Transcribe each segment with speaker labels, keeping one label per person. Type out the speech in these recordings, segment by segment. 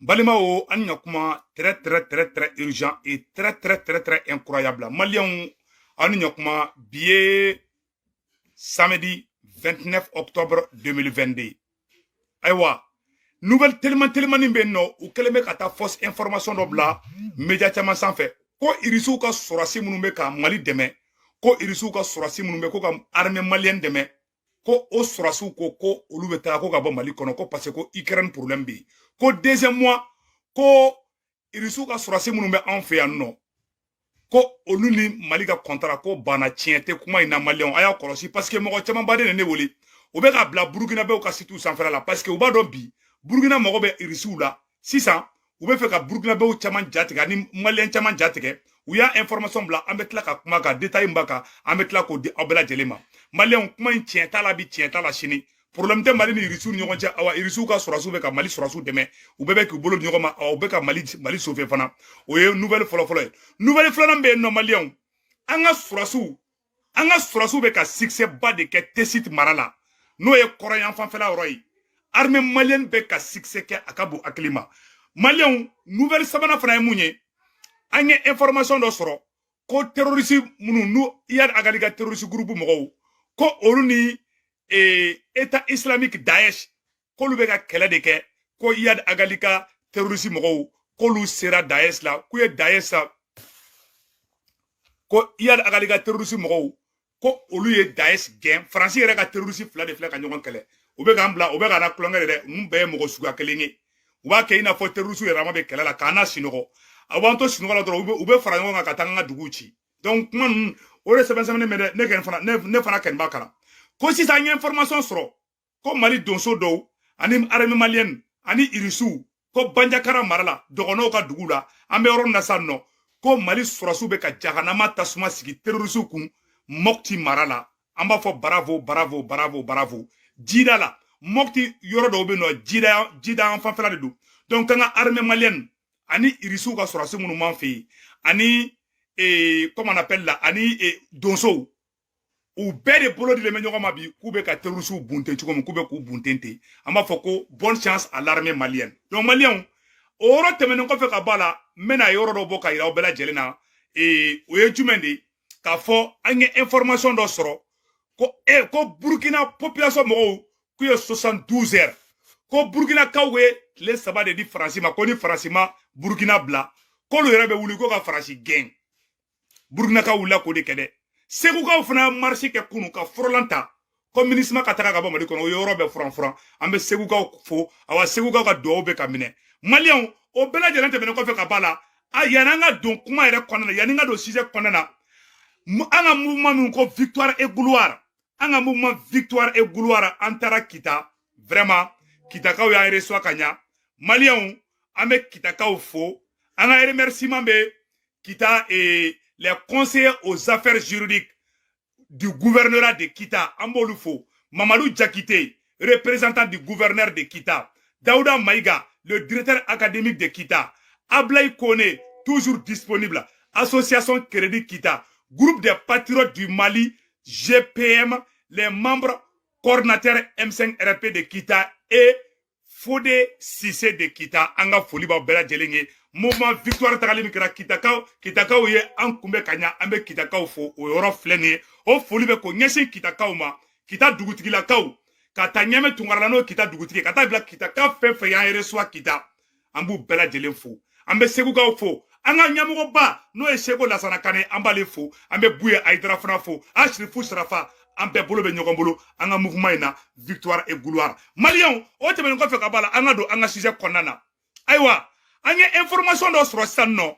Speaker 1: Balimao, Anyakuma, très urgent et très incroyable. Malion, Anyakuma, billet samedi 29 octobre 2022. Aïwa, nouvelle tellement nimbenno, ou keleme kata fausse information d'obla, médiatement sans fait. Ko irisu ka sorasi munumbe ka Mali deme, ko irisu ka sorasi munumbe ko ka armée malienne deme, ko o sorasu ko olu beta ko ka bo Mali kono ko parce que Ukraine problème bi. Ko deuxième mois ko irisu ka sorasi munumbe en fait non. Ko olu ni Mali ka contrat ko bana tiente kuma ina Malien aya kolosi parce que mo chama bade ne woli. O be ka bla Burkina be o ka situ sans faire là parce que o ba do bi Burkina mo be irisu la 600 ou be fait ka Burkina be o chama jatike ni Malien chama jatike ou ya information bla ambetla ka kuma ka détail mbaka ambetla ko di obela jelema Malien kuma tienta la bi tienta la chini problème te Mali ni irisu ni ngonja awa irisu ka sorasu be ka Mali sorasu deme ou be ki bolo ni ngoma o be ka Mali sauver fana o ye nouvelle folo nouvelle folo be no Malien anga sorasu be ka succès ba de ke tesit marala no ye koroyan fan fela roy armée malienne be ka succès ke akabu aklima Malien nouvelle sabana fana munye anye information do soro ko terroriste munu nu yad agaliga terroriste groupe mo ko oluni état islamique Daesh ko lu be ka kele de ke ko yad agalika terroriste mo ko lu sera Daesh la ku ye Daesh ko yad agalika terroriste mo ko olu ye Daesh gen France yere ka terroriste fla de fla ka nyon kele o be ka mbla o be ka na klongere de mbe mo suga kelingi o ba ke ina fo terroriste yere ma be kele la kana sinogo awanto sinogo la dro o be fara nyon ka tanga duguchi donc man o re seben seben me ne ken fana ne fana ken bakala ko si sa information soro ko Mali donso do ani armée malienne ani irisu ko banjakara marala dogono ka dugula ambe ron na sanno ko Mali sorasu be ka jahanama tasuma sigi terrorisu kun mokti marala amba fo bravo jida la mokti yoro do be no jida en fanfela de do donc nga armée malienne ani irisu ka sorasu munu manfi ani comment on appelle là ani donso ou bere bolo de menyo ma bi kube ka terrorisu bunte chiko kube ku buntente amba fo ko bonne chance à l'armée malienne donc malien oro temeno ko fe ka bala mena yoro do boka ira obela jelena o ye jumende ka fo anye information do soro ko Burkina population mo ku ye 72 heures ko Burkina kawe les saba de di francima ko ni francima Burkina bla ko lo yere be wuli ko ka franci gen Burkina ka wula ko de kede Segu ka fana marché ke kunu ka frolanta comme ministre ka taka ka ba Mali kono yoro be fran ambe segu ka fo awa segu ka do be ka mine Malien o bela jelante bene ko fe ka bala a yananga don kuma ere konana yaninga do sujet konana anga mouvement mun ko victoire et gloire anga mouvement victoire et gloire antara kita vraiment kita ka ya reçoit kanya Malien ambe kita ka fo anga remerciement be kita les conseillers aux affaires juridiques du gouvernorat de Kita, Ambolufo, Mamadou Diakité, représentant du gouverneur de Kita, Daouda Maïga, le directeur académique de Kita, Ablaï Kone, toujours disponible, Association Crédit Kita, groupe des patriotes du Mali, GPM, les membres coordinateurs M5RP de Kita et Fodé Sissé de Kita, Anga Foliba Bela Djelenge, mouvement victoire tagalimi kira kitakaw ye an kumbe kanya ambe kitakaw fo o yoro flene o foli be ko nyese kitakaw ma kita dugutigi la kaw kata nyame tungarala no kita dugutigi kata bla kitakaw fe ya reçoit kita ambu bela jelen fo ambe segu kaw fo anga nyamugo ba no e sego la sana kane ambale fo ambe buye aidra fana fo ashrifu srafa ambe bolo be nyogombolo anga mouvement ina victoire et gloire Malien o tebe ko fe ka bala anga do anga sujet konana aywa anye information do soro sanno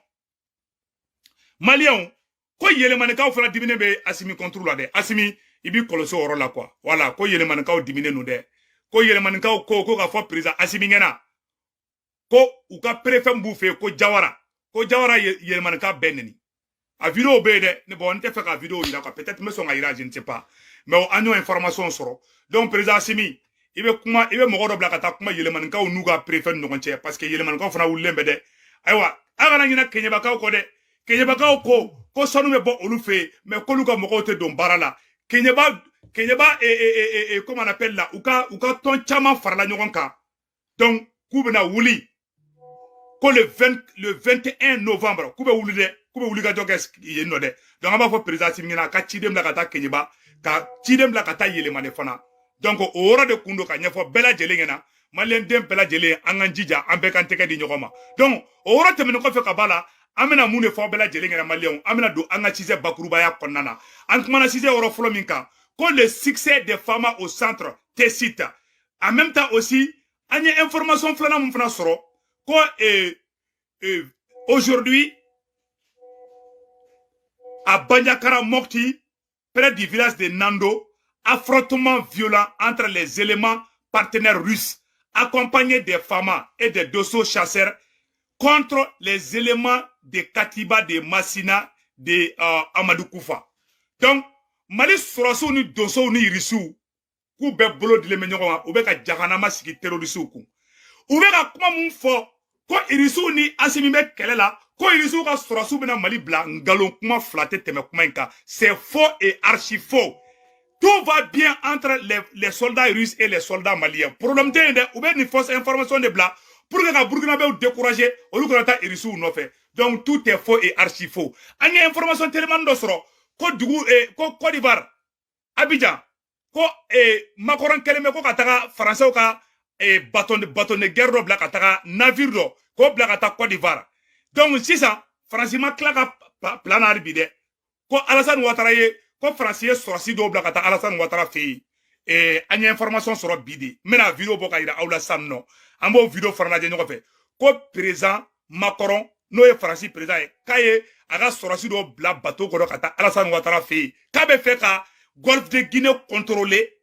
Speaker 1: Malien ko yelemane kaw fana dimine be Asimi contrôle de Asimi ibi koloso oro la quoi voilà ko yelemane kaw dimine no de ko yelemane kaw ko ka fo président Asimi ngena ko u ka préfet mboufe ko Jawara yelemane ka benni a vidéo be de ne bon te fait ka vidéo ira quoi peut-être me son ira je ne sais pas mais o anyo information soro donc président Asimi ibe mogodo bla kata kuma yeleman kaw nuga préfet no gonche parce que yeleman kaw fana wulembe de aywa agana nyina kenyeba kaw ko de kenyeba kaw ko sonu me bo olufe mais ko luka mogo te don barala kenyeba comment on appelle là uka ton chama farala nyogonka donc kubena wuli ko le 21 novembre kube wuli ka joge ye no de donc aba fo président simina ka cidem la kata kenyiba ka cidem la kata yele mane fana donc o wora de kundo ka nyafo bela jelengena malen dem bela jele angan jija ambe kan teke di nyogoma donc o wora temene ko fe ka bala amena mune fo bela jelengena malion amena do anga cize bakuruba ya konnana an kuma na cize woro folo minka ko le succès des femmes au centre T-site en même temps aussi anye information flana mun fana soro ko aujourd'hui à Banyakara Mokti, près du village de Nando, affrontement violent entre les éléments partenaires russes, accompagnés des FAMA et des Dosso chasseurs, contre les éléments de Katiba, de Massina, de Amadou Koufa. Donc, Mali Sorasso ni Dosso ni Rissou, kou be bolo de lemenyoma, ou be ka jahanama siki terrorissou kou. Ou be ka kuma moun fo, ko Rissou ni asimime kelela, ko Rissou ka Sorasso bena Mali bla, ngalon kuma flatte teme kuma inka. C'est faux et archi faux. Tout va bien entre les soldats russes et les soldats maliens. Problème de ou be ni fausse information de bla, pour que la Burkina ou décourager, ou l'Ukrata Rissou no fait. Donc tout est faux et archi faux. Anye information tellement d'osro, ko Dougou et ko Côte d'Ivoire, Abidjan, ko Macron keleme ko kataka français ou ka bâton de guerre do bla kataka navire do ko bla kataka Côte d'Ivoire. Donc si ça franchement klaka plan arbide ko Alassane Ouattara ye ko français sorci do bla kataka Alassane Ouattara fi anya information soro bidi mena vidéo boka ira awla sanno ambo vidéo farna je ñoko fe ko président Macron no ye français président e kaye aga sorci do bla bateau ko kata Alassane Ouattara fi kabe fe ka Golfe de Guinée contrôlé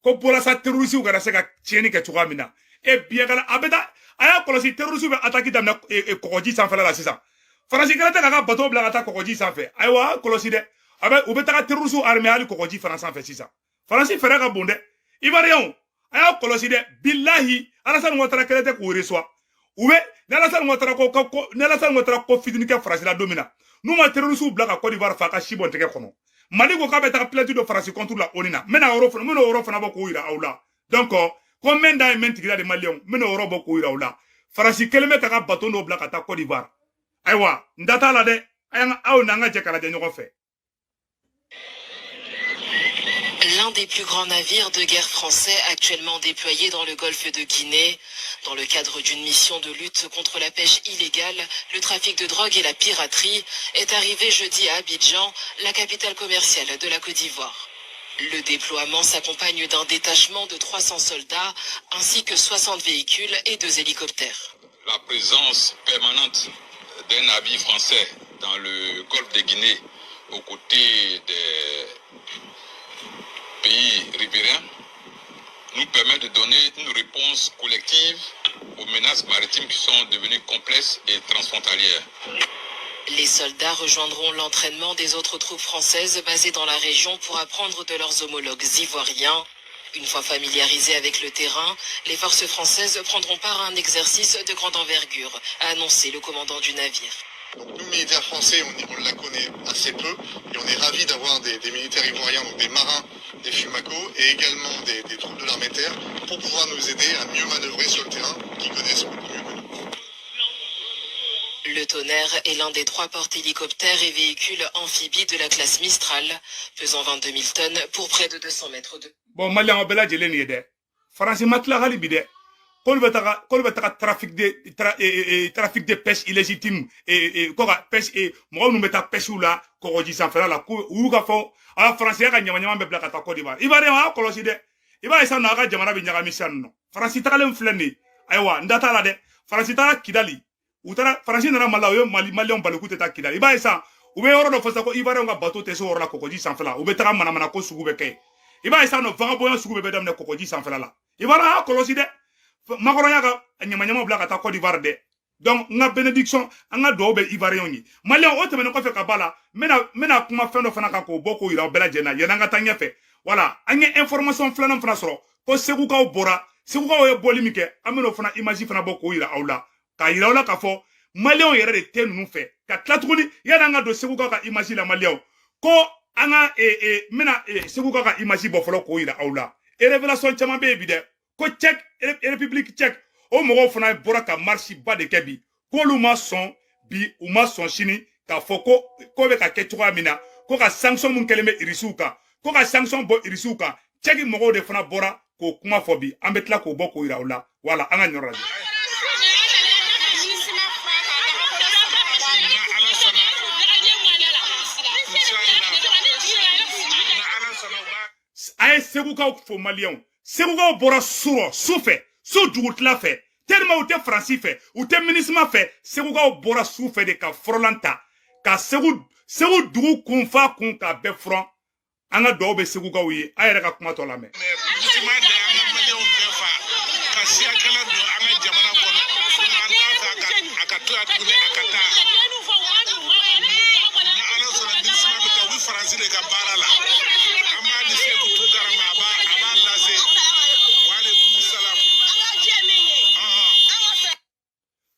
Speaker 1: ko pour sa terroriste ou gara se ka tieni ke tuwa mina e bien kala abeda aya kolosi terroriste be attaque damna kokoji sans faire la sisa France kala ta ka bateau bla attaque kokoji sans faire aywa kolosi de abe ubeta terroriste armée ali kokoji France sans faire sisa France fera ka bonde ivarien aya kolosi de billahi Alassane Ouattara kala te ko reçoit ube Alassane Ouattara ko fidini ke France la domina nous ma terroriste bla ka Côte d'Ivoire fa ka shibon teke kono Mali ko ka beta plainte de France contre la onina mena euro fana bako ira awla donc combien d'années de Maliens mena euro bako ira awla France keleme ka bateau no bla ka ta Côte d'Ivoire aywa ndata la de ayanga aw nanga je kala de ñoko fe.
Speaker 2: L'un des plus grands navires de guerre français actuellement déployés dans le golfe de Guinée. Dans le cadre d'une mission de lutte contre la pêche illégale, le trafic de drogue et la piraterie, est arrivé jeudi à Abidjan, la capitale commerciale de la Côte d'Ivoire. Le déploiement s'accompagne d'un détachement de 300 soldats, ainsi que 60 véhicules et 2 hélicoptères.
Speaker 3: La présence permanente d'un navire français dans le golfe de Guinée, aux côtés des pays riverains, nous permet de donner une réponse collective aux menaces maritimes qui sont devenues complexes et transfrontalières.
Speaker 2: Les soldats rejoindront l'entraînement des autres troupes françaises basées dans la région pour apprendre de leurs homologues ivoiriens. Une fois familiarisés avec le terrain, les forces françaises prendront part à un exercice de grande envergure, a annoncé le commandant du navire.
Speaker 4: Donc nous, militaires français, on la connaît assez peu et on est ravis d'avoir des militaires ivoiriens, donc des marins, des FUMACO et également des troupes de l'armée terre pour pouvoir nous aider à mieux manœuvrer sur le terrain, qui connaissent beaucoup mieux que nous.
Speaker 2: Le Tonnerre est l'un des 3 porte-hélicoptères et véhicules amphibies de la classe Mistral, pesant 22 000 tonnes pour près de 200 mètres de...
Speaker 1: Bon, Malian Bela Jeleni ede. France matla halibide. Kol betaka trafic de pêche illégitime et pêche et mo nu beta pêche la ko ji san fera la ko u ka fo a français ka nyama be blaka ta Côte d'Ivoire ibare ha kolosi de ibare san na ka jamana be nyaga mission no France takalem fleni aywa ndata la de France ta Kidali utara France na mala yo malion balukute ta Kidali ibare san u be yoro do fosa ko ibare nga bateau te so wora ko ji san fera u be taka mana ko sugu be kay ibare san no vagabond sugu be damne ko ji san fera la ibare ha kolosi de Macron yaga nyama bla ka ta Côte d'Ivoire de donc nga bénédiction nga do be ivoirien ni malien o temene ko fe ka bala mena kuma fendo fana ka ko boko ira bela jena yena nga tanya fe voilà anya information flana fana soro ko segu ka bora segu ka o boli mike ameno fana image fana boko ira awla ka ira awla ka fo malien yere de ten nu fe ka tlatuguni yana nga do segu ka image la malien ko anga mena segu ka image bo folo ko ira awla e révélation chama be bi de ko République tchèque o mogo fana bora ka marche ba de kebi k'olu ma sɔn bi u ma sɔn sini k'a fɔ ko bɛ ka kɛ cogoya min na ko ka sanction mun kɛlen bɛ irisiw kan ko ka sanction bɔ irisiw kan cɛki mɔgɔw de fana bɔra k'o kuma fɔ bi an bɛ tila k'o bɔ k'o yira u la wala an ka ɲɔrɔ lajɛ. a ye segukaw fo maliyɛnw segukaw bɔra su fɛ su dugutila fɛ tellement u tɛ faransi fɛ u tɛ minisima fɛ segukaw bɔra su fɛ de ka fɔrɔlan ta ka segu dugu kun fa kun ka bɛɛ furan an ka dugawu bɛ segukaw ye a yɛrɛ ka kuma tɔ lamɛn.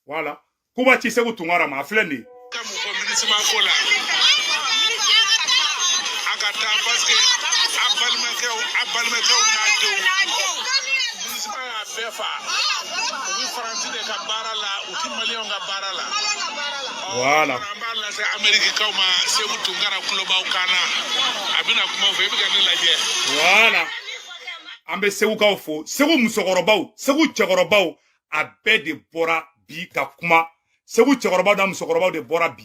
Speaker 1: Voilà. Kuba ci segu tungara ma filɛ nin ye. Voilà. Voilà. An bɛ segukaw fo segu musokɔrɔbaw segu cɛkɔrɔbaw a bɛɛ de bɔra bi ka kuma segu cɛkɔrɔbaw da musokɔrɔbaw de bɔra bi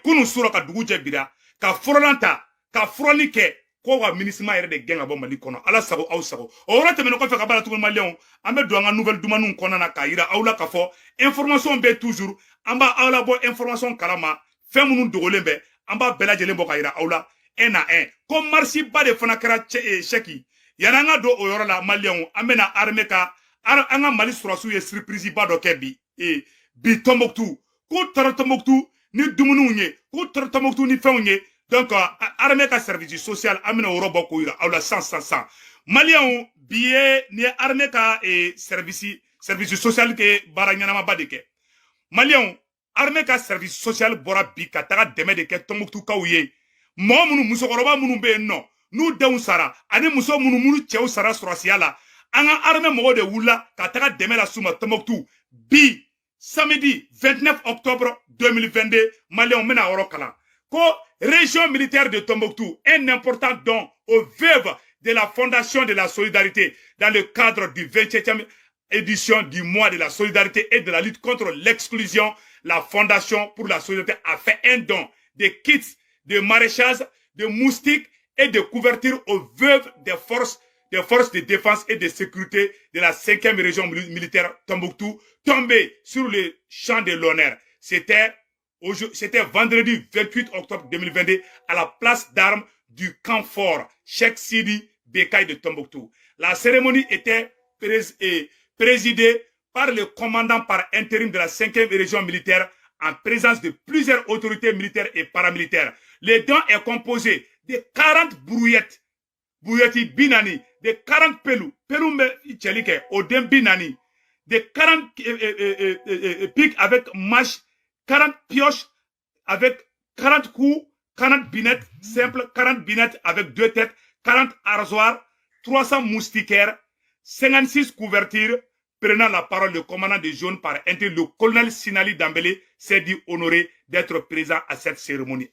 Speaker 1: kunu sura ka dugu jɛ bira ka fɔrɔlan ta ka fɔrɔli kɛ ko ka minisima yɛrɛ de gɛn ka bɔ Mali kɔnɔ ala sago aw sago o yɔrɔ tɛmɛnen kɔfɛ ka bala tuguni maliyɛnw an bɛ don an ka nouvelle dumaniw kɔnɔna na k'a yira aw la k'a fɔ information bɛ toujours an b'a aw la bɔ information kalama fɛn minnu dogolen bɛ an b'a bɛɛ lajɛlen bɔ k'a yira aw la un à un ko marche ba de fana kɛra chèque yanni an ka don o yɔrɔ la maliyɛnw an bɛna armée ka an ka Mali sɔrɔsiw ye surprise ba dɔ kɛ bi Tombouctou k'u taara Tombouctou ni dumuniw ye k'u taara Tombouctou ni fɛnw ye donc armée ka service social an bɛna o yɔrɔ bɔ k'o yira aw la san maliyɛnw bi ye ni ye armée ka service social kɛ baara ɲɛnamaba de kɛ maliyɛnw armée ka service social bɔra bi ka taga dɛmɛ de kɛ Tombouctoukaw ye mɔgɔ minnu musokɔrɔba minnu bɛ yen nɔ n'u denw sara ani muso minnu cɛw sara sɔrɔsiya la an ka armée mɔgɔw de wulila ka taga dɛmɛ la s'u ma Tombouctou bi samedi 29 octobre 2022 maliyɛnw bɛna yɔrɔ kalan ko région militaire de Tombouctou un important don aux veuves de la fondation de la solidarité dans le cadre du 27e édition du mois de la solidarité et de la lutte contre l'exclusion. La fondation pour la solidarité a fait un don de kits de maraîchage, de moustiques et de couverture aux veuves des forces de défense et de sécurité de la 5e région militaire Tombouctou, tombées sur le champ de l'honneur. C'était vendredi 28 octobre 2022 à la place d'armes du camp fort Cheikh Sidi Bekay de Tombouctou. La cérémonie était présidée par le commandant par intérim de la 5e région militaire en présence de plusieurs autorités militaires et paramilitaires. Le don est composé de 40 brouillettes binani, de 40 pelou tchelike, odem binani, de 40 pics avec mâche, 40 pioches avec 40 coups, 40 binettes simples, 40 binettes avec 2 têtes, 40 arrosoirs, 300 moustiquaires, 56 couvertures. Prenant la parole, le commandant de jaune par intérim, le colonel Sinali Dambélé s'est dit honoré d'être présent à cette cérémonie.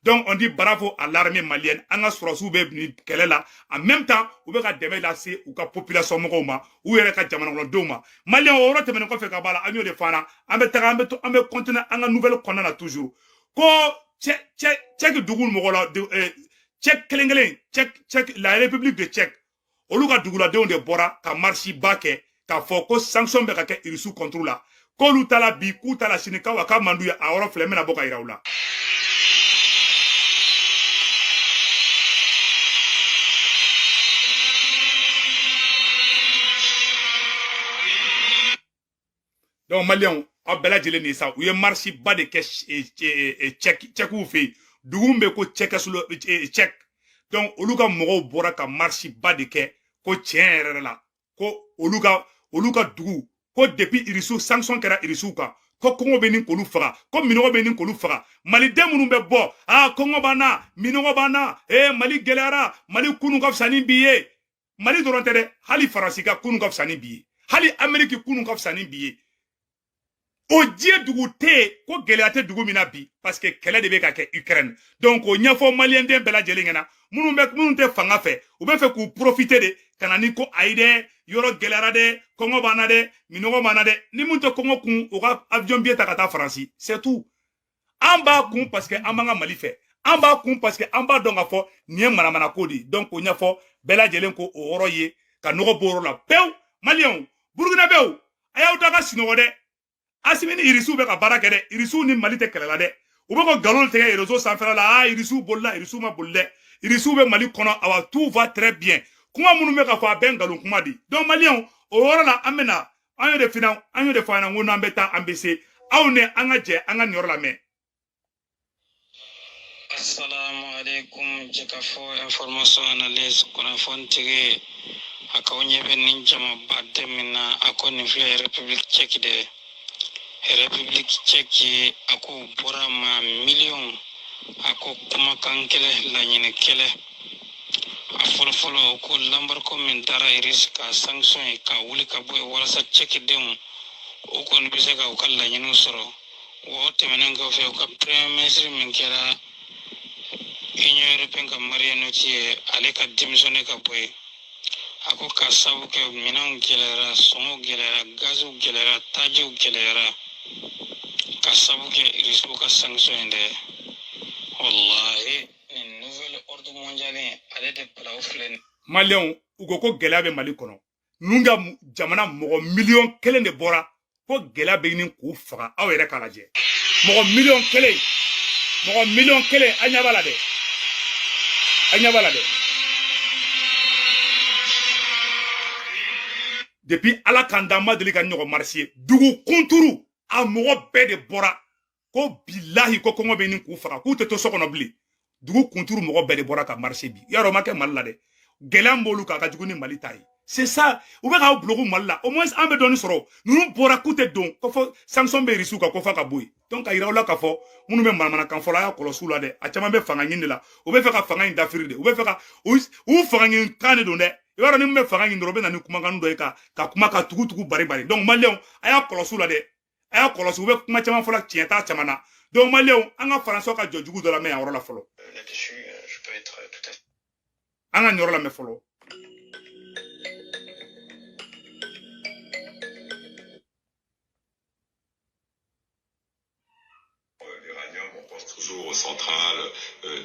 Speaker 1: Donc on dit bravo à l'armée malienne. En même temps, on veut que la population ou Malien aura te mener fait kabala agno de fana. Ambe continuer en nouvelle konana toujours. Ko check dugul mogola check kelengelen check la République de Tchèque. Oluka dugula de bora ka marchi bake ka foko sanction be ka ke irisu contrôle la ko lutala bi kuta la shinika wa ka mandu ya awro flemme na boka iraula. Donc malien abela jele ni sa uye marchi ba de ke check ou fe dugumbe ko check sulo check. Donc oluka mogo bora ka marchi ba de ke ko tiens la ko oluka dugu ko depuis irisu sanction kera irisu ka ko kongo benin kolu faga ko minogo benin kolu faga mali demunu be bo kongo bana minogo bana mali gelara mali kunu ka fsani biye mali dorontere hali farasika kunu ka fsani biye hali ameriki kunu ka fsani biye o diɲɛ dugu tɛ yen ko gɛlɛya tɛ dugu min na bi parce que kɛlɛ de bɛ ka kɛ Ukraine donc o ɲɛfɔ maliyɛnden bɛɛ lajɛlen ɲɛna minnu tɛ fanga fɛ u bɛ fɛ k'u profiter de ka na ni ko ayi dɛ yɔrɔ gɛlɛyara dɛ kɔngɔ b'an na dɛ minɔgɔ b'an na dɛ ni mun tɛ kɔngɔ kun u ka avion billet ta ka taa Faransi c'est tout an b'a kun parce que an b'an ka Mali fɛ an b'a kun parce que an b'a dɔn k'a fɔ nin ye manamana ko de donc o ɲɛfɔ bɛɛ lajɛlen ko o yɔrɔ ye ka nɔgɔ bɔ o yɔrɔ la pewu maliyɛnw burukinabew a y'aw da ka sinɔgɔ dɛ Asimi ni irisiw bɛ ka baara kɛ dɛ irisiw ni Mali tɛ kɛlɛ la dɛ u bɛ ka nkalon tigɛ réseau sanfɛla la irisiw bolila irisiw ma boli dɛ irisiw bɛ Mali kɔnɔ awa tout va très bien kuma minnu bɛ ka fɔ a bɛɛ nkalon kuma de donc maliyɛnw o yɔrɔ la an bɛna an y'o de fɔ an y'o de fɔ an ɲɛna ko n'an bɛ taa an bɛ se aw ni an ka jɛ an ka nin yɔrɔ lamɛn.
Speaker 5: Assalamu alaikum jikafo information analyse kunnafoni tigi akaw ɲɛbɛ nin jama baden min na a ko nin filɛ République tchèque de République tchèque a ko bɔra ma miliyɔn a ko kumakan kɛlɛ laɲini kɛlɛ a fɔlɔfɔlɔ ko lambariko min dara iris ka sanction ye ka wuli ka bɔ yen walasa tchèque denw o kɔni bɛ se ka u ka laɲiniw sɔrɔ o tɛmɛnen kɔfɛ u ka premier ministre min kɛra Union européenne ka Mario Monti ye ale ka démissionner ka bɔ yen a ko ka sabu kɛ minɛnw gɛlɛyara sɔngɔw gɛlɛyara gaziw gɛlɛyara tajiw gɛlɛyara ka sabu kɛ irisiw ka sanction ye dɛ wallahi nin nouvelle ordre mondial ale de bila o filɛ nin
Speaker 1: maliyɛnw u ko gɛlɛya bɛ Mali kɔnɔ ninnu ka jamana mɔgɔ miliyɔn kelen de bɔra ko gɛlɛya bɛ ɲini k'u faga aw yɛrɛ k'a lajɛ mɔgɔ miliyɔn kelen a ɲɛ b'a la dɛ a ɲɛ b'a la dɛ depuis ala k'an da ma deli ka ɲɔgɔn marché ye dugu kunturu a mɔgɔ bɛɛ de bɔra ko bilahi ko kɔngɔ bɛ ɲini k'u faga k'u tɛ to so kɔnɔ bilen dugu kunturu mɔgɔ bɛɛ de bɔra ka marché bi yarɔ o ma kɛ Mali la dɛ gɛlɛya min b'olu kan a ka jugu ni Mali ta ye c'est ça u bɛ k'aw bloquer Mali la au moins an bɛ dɔɔni sɔrɔ ninnu bɔra k'u tɛ don ko fɔ sanction bɛ irisiw kan ko fɔ ka bɔ yen donc a yira aw la k'a fɔ minnu bɛ manamanakan fɔla a y'a kɔlɔsi u la dɛ a caman bɛ fanga ɲini de la u bɛ fɛ ka fanga in dafiri de u bɛ fɛ ka u fanga ɲini kan de don dɛ i b'a dɔn ni min bɛ fanga ɲini dɔrɔn u bɛ na ni kumakan dɔ ye ka kuma ka tugu bari donc maliyɛnw a y'a kɔlɔsi u la dɛ a y'a kɔlɔsi u bɛ kuma caman fɔla tiɲɛ t'a caman na donc maliyɛnw an ka Français ka jɔ jugu dɔ lamɛn yan yɔrɔ la fɔlɔ an ka nin yɔrɔ lamɛn fɔlɔ.
Speaker 6: Toujours aux centrales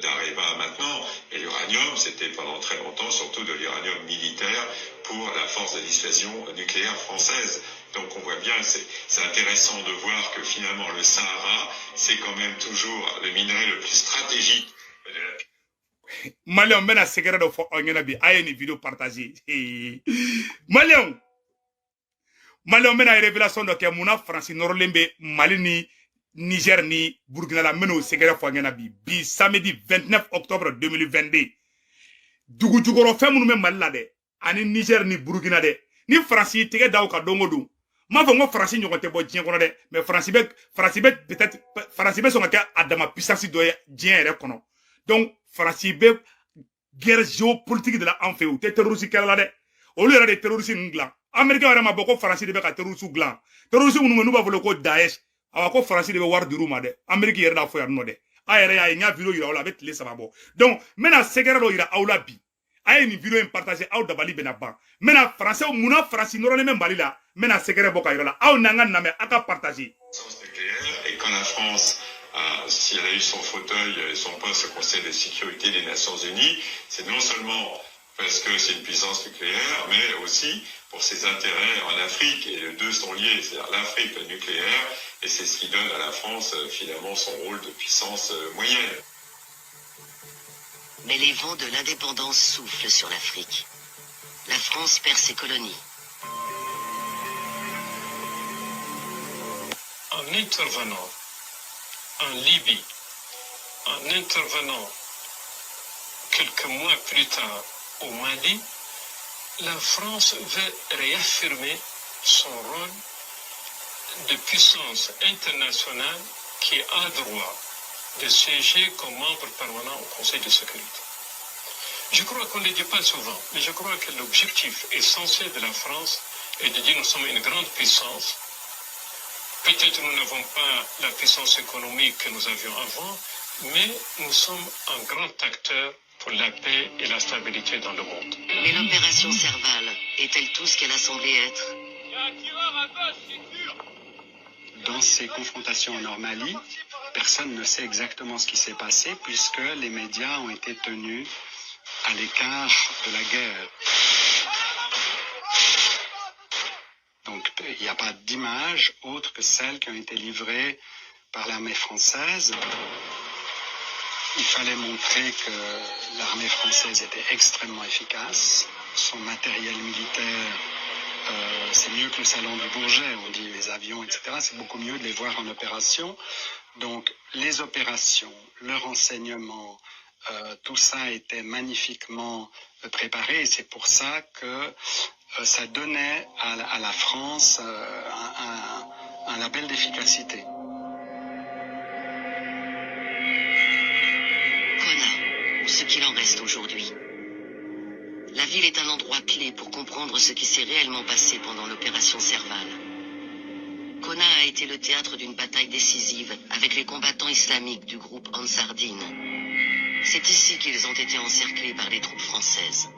Speaker 6: d'Areva maintenant. Et l'uranium, c'était pendant très longtemps surtout de l'uranium militaire pour la force de dissuasion nucléaire française. Donc on voit bien, c'est intéressant de voir que finalement le Sahara, c'est quand même toujours le minerai le plus stratégique de la...
Speaker 1: Malien, on a secret de fort, on a une vidéo partagée. Malien, on a une révélation de que mon France, Norlembe, Mali ni Niger ni Burkina la meno secret fo ngena bi samedi 29 octobre 2022 dugu jugoro fem nu me Mali la de ani Niger ni Burkina de ni France tege daw ka dongo dum ma fa ngo France ñoko te bo jien kono de mais France be peut-être France be so ngaka adama puissance do jien re kono donc France be guerre géopolitique de la en fait ou terroriste kala la de au lieu de terroriste ngla américain wara ma boko France de be ka terroriste glan terroriste nu ba volo ko Daesh awa ko France de be war diru ma de Amerique yere da fo ya no de a yere ya nya video yira wala be tele sababo donc mena segere do yira awla bi ay ni video en partager aw dabali bena ban mena français muna France noro ne men bali la mena segere boka yira la aw nanga na me aka partager.
Speaker 6: Et quand la France si elle a eu son fauteuil et son poste au Conseil de sécurité des Nations Unies, c'est non seulement parce que c'est une puissance nucléaire, mais aussi pour ses intérêts en Afrique. Et les deux sont liés, c'est-à-dire l'Afrique, le nucléaire, et c'est ce qui donne à la France finalement son rôle de puissance moyenne.
Speaker 7: Mais les vents de l'indépendance soufflent sur l'Afrique. La France perd ses colonies.
Speaker 5: En intervenant en Libye, en intervenant quelques mois plus tard au Mali, la France veut réaffirmer son rôle de puissance internationale qui a droit de siéger comme membre permanent au Conseil de sécurité. Je crois qu'on ne le dit pas souvent, mais je crois que l'objectif essentiel de la France est de dire nous sommes une grande puissance Peut-être nous n'avons pas la puissance économique que nous avions avant, mais nous sommes un grand acteur pour la paix et la stabilité dans le monde.
Speaker 7: Mais l'opération Serval est-elle tout ce qu'elle a semblé être?
Speaker 8: Dans ces confrontations en Mali, personne ne sait exactement ce qui s'est passé puisque les médias ont été tenus à l'écart de la guerre. Donc il n'y a pas d'images autres que celles qui ont été livrées par l'armée française. Il fallait montrer que l'armée française était extrêmement efficace. Son matériel militaire, c'est mieux que le salon du Bourget, on dit les avions, etc. C'est beaucoup mieux de les voir en opération. Donc les opérations, le renseignement, tout ça était magnifiquement préparé. Et c'est pour ça que ça donnait à la France un label d'efficacité.
Speaker 7: Ou ce qu'il en reste aujourd'hui. La ville est un endroit clé pour comprendre ce qui s'est réellement passé pendant l'opération Serval. Konna a été le théâtre d'une bataille décisive avec les combattants islamiques du groupe Ansar-Dine. C'est ici qu'ils ont été encerclés par les troupes françaises.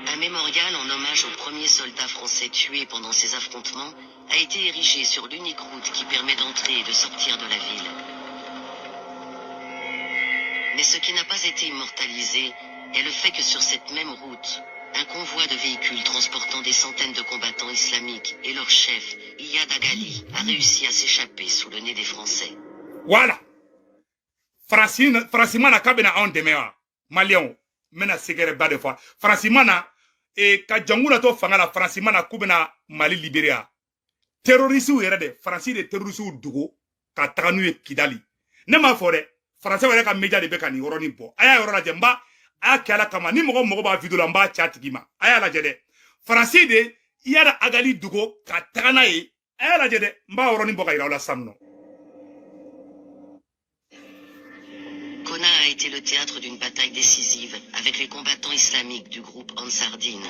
Speaker 7: Un mémorial en hommage aux premiers soldats français tués pendant ces affrontements a été érigé sur l'unique route qui permet d'entrer et de sortir de la ville. Mais ce qui n'a pas été immortalisé est le fait que sur cette même route, un convoi de véhicules transportant des centaines de combattants islamiques et leur chef, Iyad Agali, a réussi à s'échapper sous le nez des Français.
Speaker 1: Voilà. Francimana kabena on demewa. Malion. Mena segere ba de fois. Francimana ka janguna to fangala Francimana kubena Mali Liberia. Terroriste ou yere de Franci de terroriste ou dugo ka taganu e Kidali. Ne ma fore Français wala ka media de beka ni yoroni bo. Aya yorona jemba aya kala kama ni mogo ba video lamba chatigima. Aya la jede. Franci de Iyad Agali dugo ka tagana e aya la jede mba yoroni bo ka iraula samno.
Speaker 7: Konna a été le théâtre d'une bataille décisive avec les combattants islamiques du groupe Ansar-Dine.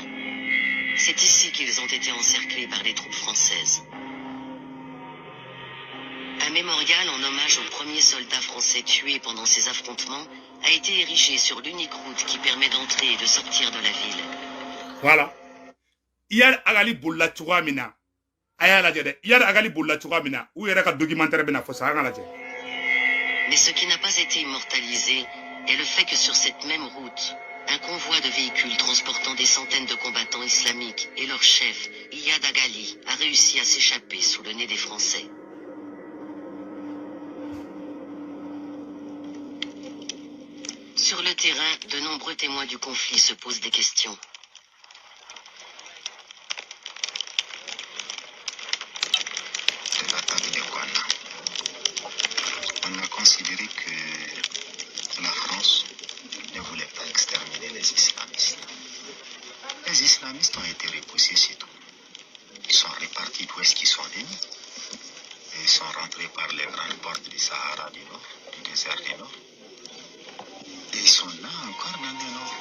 Speaker 7: C'est ici qu'ils ont été encerclés par les troupes françaises. Un mémorial en hommage aux premiers soldats français tués pendant ces affrontements a été érigé sur l'unique route qui permet d'entrer et de sortir de la ville.
Speaker 1: Voilà. Iyad Agali bulla tugamina. Aya la jede. Iyad Agali bulla tugamina. Ou yere ka documentaire bena fosa la jede.
Speaker 7: Mais ce qui n'a pas été immortalisé est le fait que sur cette même route, un convoi de véhicules transportant des centaines de combattants islamiques et leur chef, Iyad Agali, a réussi à s'échapper sous le nez des Français. Sur le terrain, de nombreux témoins du conflit se posent des questions.
Speaker 9: On a considéré que la France ne voulait pas exterminer les islamistes. Les islamistes ont été repoussés, c'est tout. Ils sont répartis d'où est-ce qu'ils sont venus. Et ils sont rentrés par les grandes portes du Sahara du Nord, du désert du Nord. Et ils sont là encore dans le Nord.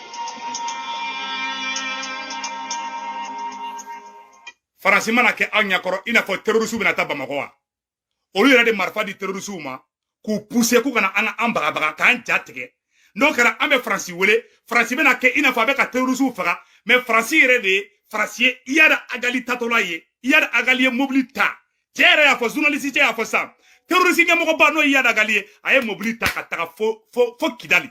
Speaker 1: Francimana ke anya koro ina fo terroriste bena tabamako wa. Olu yere de marfa di terroriste ma ku pousser ku kana anga ambaga kan jatige. No kara ambe Franci wele, Franci bena ke ina fo abeka terroriste faga, mais Franci yere de Franci Iyad Agali tatola ye, Iyad Agali mobilita. Jere ya fo journaliste ya fo sam. Terroriste nyamoko ba no Iyad Agali aye mobilita ka taga fo Kidali.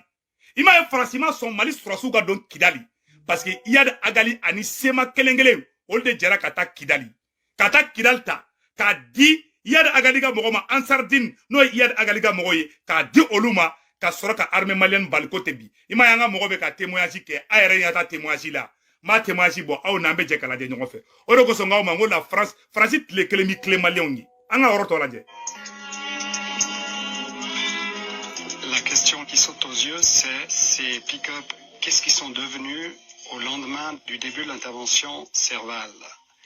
Speaker 1: Ima ye Francima son Mali surasu ga don Kidali parce que Iyad Agali ani sema kelengele olde jara kata Kidali. Kata Kidalta ka di Iyad Agali ga mogoma Ansar-Dine no Iyad Agali ga mogoye ka di oluma ka soro ka armée malienne balkote bi. Ima yanga mogobe ka témoignage ke ayere yata témoignage la. Ma témoignage bo aw nambe je kala de nyongo fe. Oro ko so ngaw mango la France le kelemi clé malien ngi. Anga oroto la je.
Speaker 8: La question qui saute aux yeux, c'est ces pick-up, qu'est-ce qu'ils sont devenus au lendemain du début de l'intervention Serval?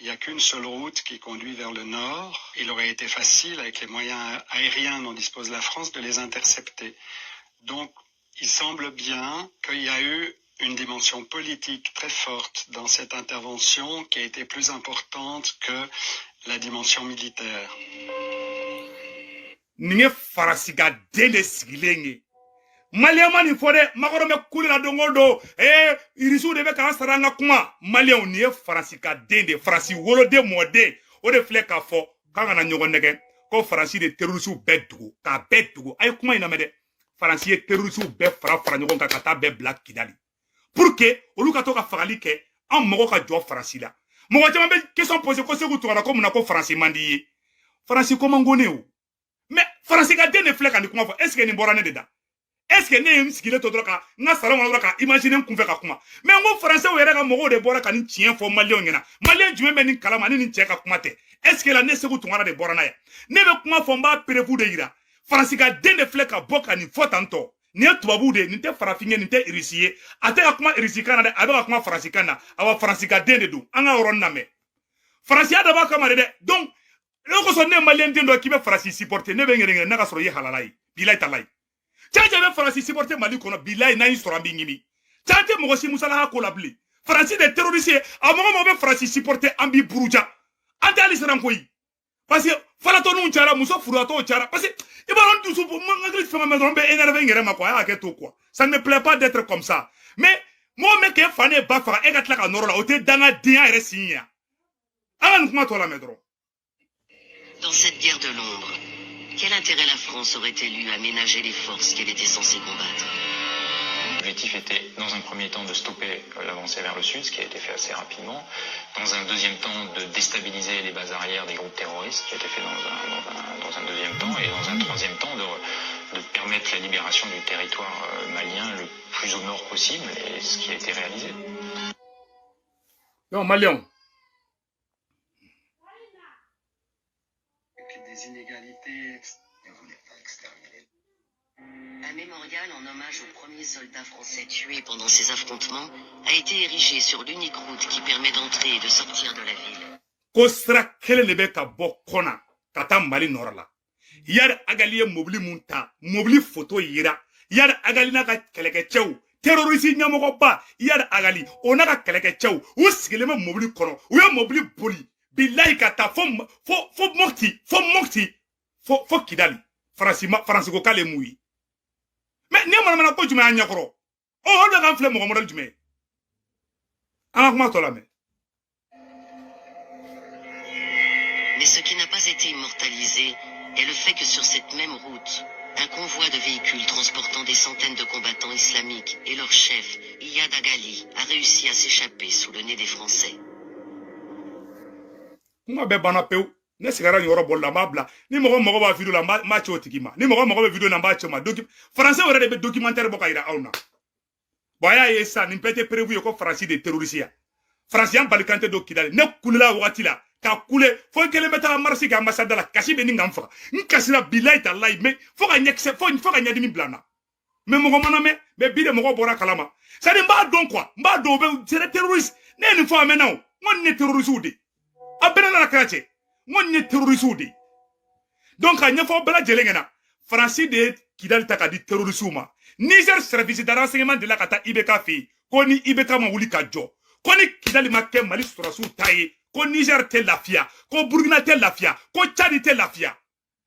Speaker 8: Il n'y a qu'une seule route qui conduit vers le nord. Il aurait été facile, avec les moyens aériens dont dispose la France, de les intercepter. Donc, il semble bien qu'il y a eu une dimension politique très forte dans cette intervention qui a été plus importante que la dimension militaire.
Speaker 1: Ninge farasiga dende sigilenge. Malien ni fode makoro me kuli la dongodo irisu de be kan saranga kuma malien ni farasika dende farasi wolo de mode o de fle ka fo kan na nyogo nege ko farasi de terrorisu bedugo ka bedugo ay kuma ina mede farasi de terrorisu be fara nyogo ka kata be black kidali pour que olu ka to ka fagali ke an mogo ka jo farasi la mogo jama be question poser ko segu to na ko muna ko farasi mandi farasi ko mangone o mais farasi ka dende fle kan kuma fo est ce que ni borane de da est-ce que ne msikile to droka nga salon wala ka imaginer kunfe ka kuma mais ngo français o yere ka mogo de bora ka ni tien fo malien ngena malien jume be ni kalama ni tien ka kuma te est-ce que la ne segu tungana de bora na ya ne be kuma fo mba prevu de ira français ka dende fle ka boka ni fo tanto ni tubabu de ni te farafinge ni te irisiye ate ka kuma irisika de abe ka kuma français kana awa français ka dende du anga oron na me français da ba ka mare de donc loko so ne malien dendo ki be français supporter ne be ngere na ka soro yi halalai bilai talai Tchadja be Francis supporté Mali kono billahi na yisorambi ngimi. Tchadja mogo si musala ha kolabli. Francis de terroristes a mogo be Francis supporté ambi buruja. Ante ali sanan koyi. Parce que falato nu chara muso furato chara parce que ibaron tout so ngagri fema me dombe énervé ngere ma quoi ya to quoi. Ça ne me plaît pas d'être comme ça. Mais moi me ke fane ba fa e gatla ka norola o te danga dia ere sinya. Alan kuma to la medro.
Speaker 7: Dans cette guerre de l'ombre, quel intérêt la France aurait-elle eu à ménager les forces qu'elle était censée combattre?
Speaker 10: L'objectif était, dans un premier temps, de stopper l'avancée vers le sud, ce qui a été fait assez rapidement. Dans un deuxième temps, de déstabiliser les bases arrières des groupes terroristes, qui a été fait dans un deuxième temps. Et dans un troisième temps, de permettre la libération du territoire malien le plus au nord possible, et ce qui a été réalisé.
Speaker 1: Non, Malien.
Speaker 8: Des inégalités.
Speaker 9: Ne voulait pas exterminer.
Speaker 7: Un mémorial en hommage aux premiers soldats français tués pendant ces affrontements a été érigé sur l'unique route qui permet d'entrer et de sortir de la ville.
Speaker 1: Kosra kele nebe ka bokona kata Mali norala. Yar agali mobili munta, mobili photo yira. Yar agali na ka keleke chew. Terroriste nyamogo ba, yar agali ona ka keleke chew. Usigele mobili kono, uya mobili boli. Billahi kata fo kidali France ko kale muyi mais ne mana ko juma anya koro o da kan fle mo modal jume ana kuma to la mais
Speaker 7: ce qui n'a pas été immortalisé est le fait que sur cette même route, un convoi de véhicules transportant des centaines de combattants islamiques et leur chef, Iyad Agali, a réussi à s'échapper sous le nez des Français.
Speaker 1: Kuma be bana peu ne sigara yoro bolla mabla ni mogo ba video la ma chotikima ni mogo be video na ba choma français wore de be documentaire boka ira auna boya yesa ni pete prévu ko français de terroristes français en balikante do kidale ne kulila wakati la ka kule fo kele meta marsi ga ambassade la kasi be ni ngamfa nkasila billahi tallahi me fo ga nyekse fo ga nyadi mi blana me mogo mana me be bide mogo bora kalama ça ne mba don quoi mba do be c'est terroriste ne ni fo amena on ne terroriste ou de abena la krache mon ne terroriste de donc anya fo bela jelengena français de kidal takadi terroriste ma Niger service de renseignement de la kata ibeka fi ko ni ibeka ma wuli ka jo ko ni kidal makke mali surasu taye ko Niger te lafia ko Burkina te lafia ko Tchad te lafia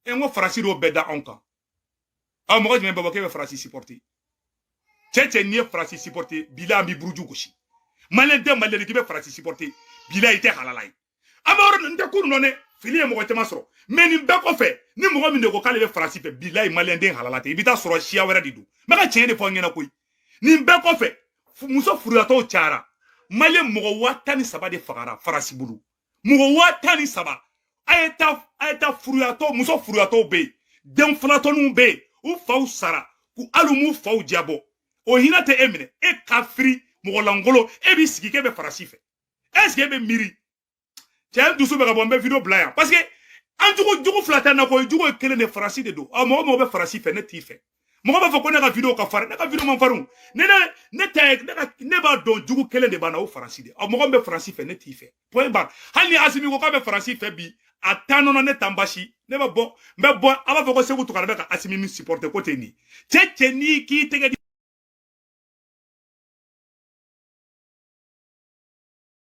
Speaker 1: en wo français do beda onka a mo je me babo ke français supporter tete ni français supporter bila mi buruju goshi malé de malé ki be français supporter bila ite halalai amoro nde kuru none fili mo ko temasro mais ni be ko fe ni mo mi ne ko kale be français fe billahi malien den halalate ibita soro shia wera didu maka chene fo ngena koy ni be ko fe muso furato chara malien mo watani saba de fagara français bulu mo watani saba ayeta furato muso furato be den flato nu be u faw sara ku alumu faw diabo o hinate emine e kafri mo langolo e bi sigi ke be français fe est-ce que be miri tiens doucement be bombe vidéo blanc parce que en jugo flata na ko jugo kele ne français de do a mo be français fe ne ti fe mo ba fo ko ne ka vidéo ka fara ne ka vidéo man faru ne ba do jugo kele de bana o français de a mo be français fe ne ti fe point bar hali asimi ko ka be français fe bi atano ne tambashi ne ba bo aba fo ko se butu ka be ka asimi mi supporter ko teni ni ki tege